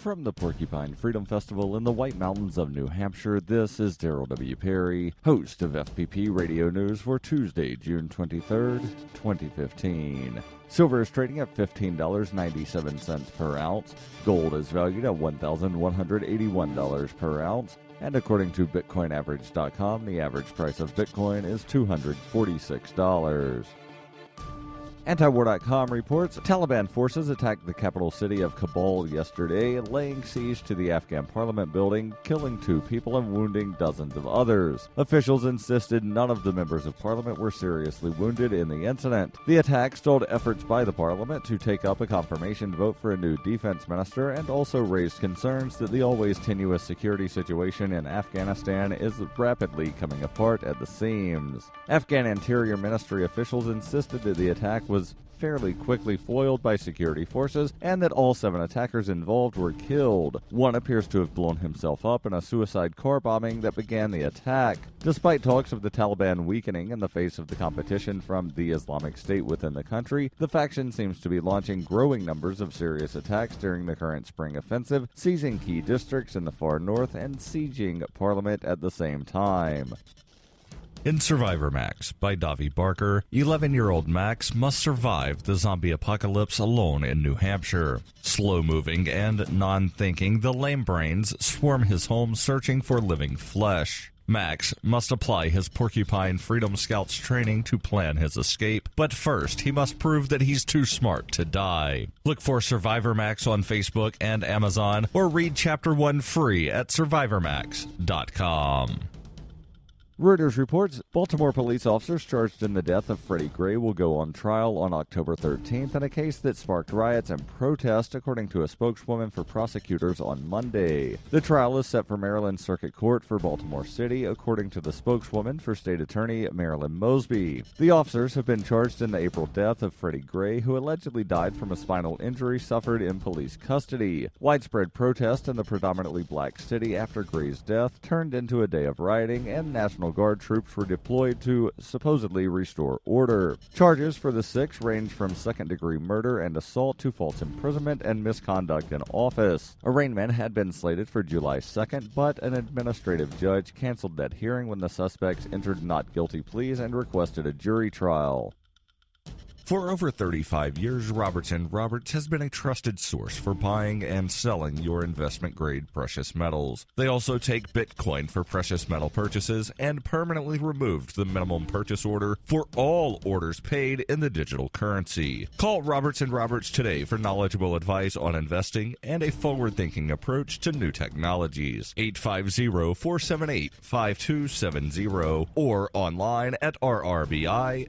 From the Porcupine Freedom Festival in the White Mountains of New Hampshire, this is Daryl W. Perry, host of FPP Radio News for Tuesday, June 23rd, 2015. Silver is trading at $15.97 per ounce. Gold is valued at $1,181 per ounce. And according to BitcoinAverage.com, the average price of Bitcoin is $246. Antiwar.com reports Taliban forces attacked the capital city of Kabul yesterday, laying siege to the Afghan Parliament building, killing 2 people and wounding dozens of others. Officials insisted none of the members of Parliament were seriously wounded in the incident. The attack stalled efforts by the Parliament to take up a confirmation vote for a new defense minister and also raised concerns that the always tenuous security situation in Afghanistan is rapidly coming apart at the seams. Afghan Interior Ministry officials insisted that the attack was fairly quickly foiled by security forces and that all 7 attackers involved were killed. One appears to have blown himself up in a suicide car bombing that began the attack. Despite talks of the Taliban weakening in the face of the competition from the Islamic State within the country, the faction seems to be launching growing numbers of serious attacks during the current spring offensive, seizing key districts in the far north and sieging Parliament at the same time. In Survivor Max by Davi Barker, 11-year-old Max must survive the zombie apocalypse alone in New Hampshire. Slow-moving and non-thinking, the lame brains swarm his home searching for living flesh. Max must apply his Porcupine Freedom Scouts training to plan his escape, but first he must prove that he's too smart to die. Look for Survivor Max on Facebook and Amazon, or read Chapter 1 free at survivormax.com. Reuters reports Baltimore police officers charged in the death of Freddie Gray will go on trial on October 13th in a case that sparked riots and protest, according to a spokeswoman for prosecutors on Monday. The trial is set for Maryland Circuit Court for Baltimore City, according to the spokeswoman for State Attorney Marilyn Mosby. The officers have been charged in the April death of Freddie Gray, who allegedly died from a spinal injury suffered in police custody. Widespread protest in the predominantly black city after Gray's death turned into a day of rioting, and National Guard troops were deployed to supposedly restore order. Charges for the 6 range from second-degree murder and assault to false imprisonment and misconduct in office. Arraignment had been slated for July 2nd, but an administrative judge canceled that hearing when the suspects entered not guilty pleas and requested a jury trial. For over 35 years, Roberts & Roberts has been a trusted source for buying and selling your investment-grade precious metals. They also take Bitcoin for precious metal purchases and permanently removed the minimum purchase order for all orders paid in the digital currency. Call Roberts & Roberts today for knowledgeable advice on investing and a forward-thinking approach to new technologies. 850-478-5270 or online at rrbi.co.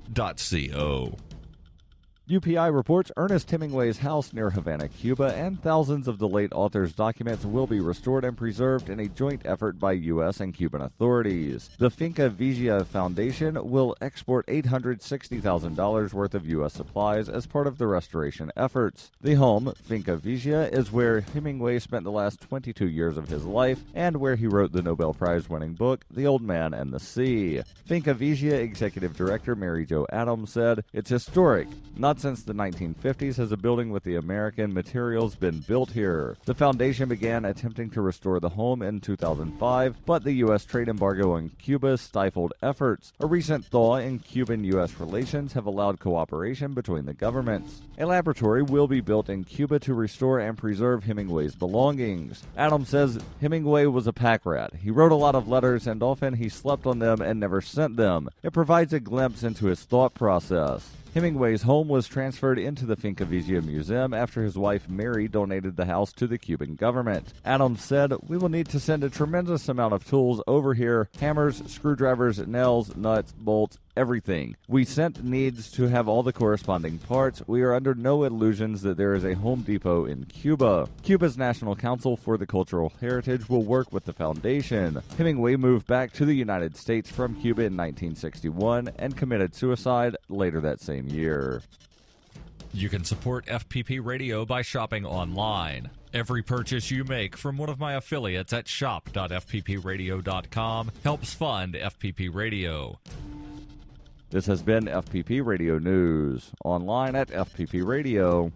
UPI reports Ernest Hemingway's house near Havana, Cuba, and thousands of the late author's documents will be restored and preserved in a joint effort by U.S. and Cuban authorities. The Finca Vigia Foundation will export $860,000 worth of U.S. supplies as part of the restoration efforts. The home, Finca Vigia, is where Hemingway spent the last 22 years of his life and where he wrote the Nobel Prize-winning book, The Old Man and the Sea. Finca Vigia Executive Director Mary Jo Adams said, "It's historic. Not since the 1950s has a building with the American materials been built here. The foundation began attempting to restore the home in 2005, but the U.S. trade embargo on Cuba stifled efforts. A recent thaw in Cuban-U.S. relations have allowed cooperation between the governments. A laboratory will be built in Cuba to restore and preserve Hemingway's belongings." Adams says Hemingway was a pack rat. He wrote a lot of letters and often he slept on them and never sent them. It provides a glimpse into his thought process. Hemingway's home was transferred into the Finca Vigia Museum after his wife Mary donated the house to the Cuban government. Adams said, "We will need to send a tremendous amount of tools over here: hammers, screwdrivers, nails, nuts, bolts, everything. We sent needs to have all the corresponding parts. We are under no illusions that there is a Home Depot in Cuba." Cuba's National Council for the Cultural Heritage will work with the foundation. Hemingway moved back to the United States from Cuba in 1961 and committed suicide later that same year. You can support FPP Radio by shopping online. Every purchase you make from one of my affiliates at shop.fppradio.com helps fund FPP Radio. This has been FPP Radio News, online at fppradio.com.